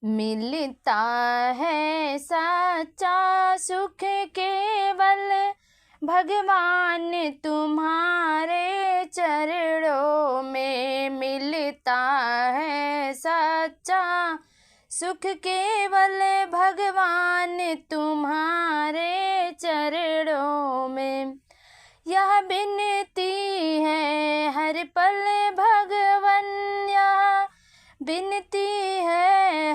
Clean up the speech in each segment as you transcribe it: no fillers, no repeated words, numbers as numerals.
मिलता है सच्चा सुख केवल भगवान तुम्हारे चरणों में। मिलता है सच्चा सुख केवल भगवान तुम्हारे चरणों में। यह विनती है हर पल भगवन, यह विनती है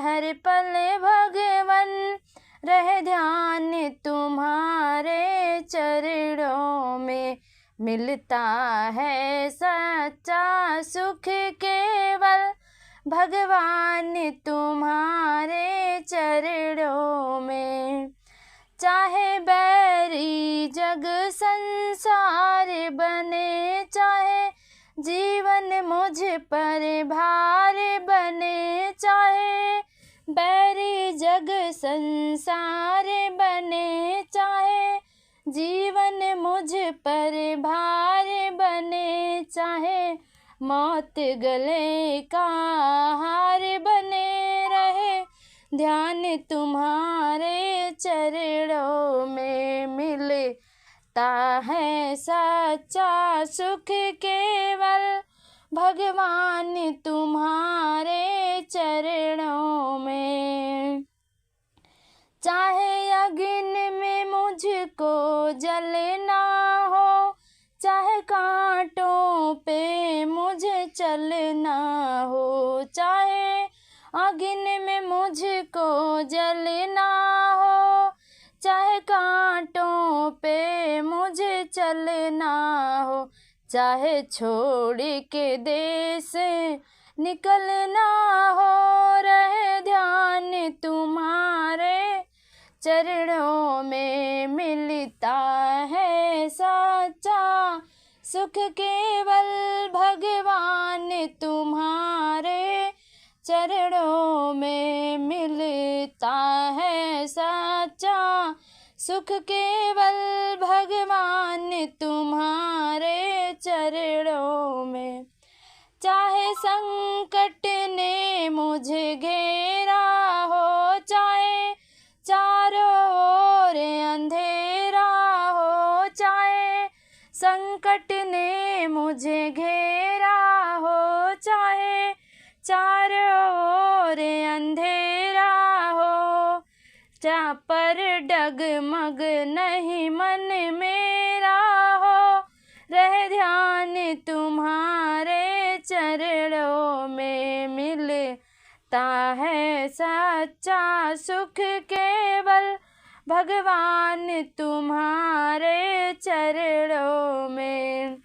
हर पल भगवन, रह ध्यान तुम्हारे चरणों में। मिलता है सच्चा सुख केवल भगवान तुम्हारे चरणों में। चाहे बैरी जग संसार बने, चाहे जीवन मुझ पर भार बने, चाहे बैरी जग संसार बने, चाहे जीवन मुझ पर भार बने, चाहे मौत गले का हार बने, रहे ध्यान तुम्हारे चरणों में। मिलता है सच्चा सुख केवल भगवान तुम्हारे चरणों में। चाहे अग्नि में मुझको जलना हो, चाहे कांटों पे मुझे चलना हो, चाहे अग्नि में मुझको जलना हो, चाहे कांटों पे मुझे चलना हो, चाहे छोड़ के देश निकलना हो, रहे ध्यान तुम्हारे चरणों में। मिलता है सच्चा सुख केवल भगवान तुम्हारे चरणों में। मिलता है सच्चा सुख केवल भगवान तुम्हारे चरणों में। चाहे संकट ने मुझे घेरा हो, चाहे चारों ओर अंधेरा हो, चाहे संकट ने मुझे घेरा हो, चाहे चारों ओर अंधेरा हो, पर डगमग नहीं मन मेरा हो, रह ध्यान तुम्हारे चरणों में। मिलता है सच्चा सुख केवल भगवान तुम्हारे चरणों में।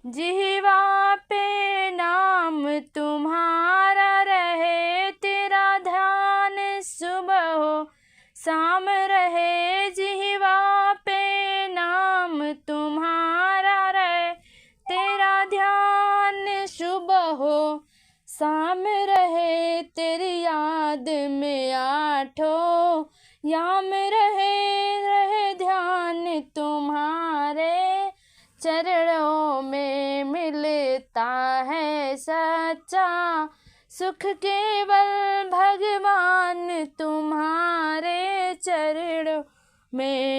जिह्वा पे नाम तुम्हारा रहे, तेरा ध्यान सुबह हो शाम रहे। जिह्वा पे नाम तुम्हारा रहे, तेरा ध्यान सुबह हो शाम रहे। तेरी याद में आठों याम रहे, रहे ध्यान तुम्हारे चरणों में। मिलता है सच्चा सुख केवल भगवान तुम्हारे चरणों में।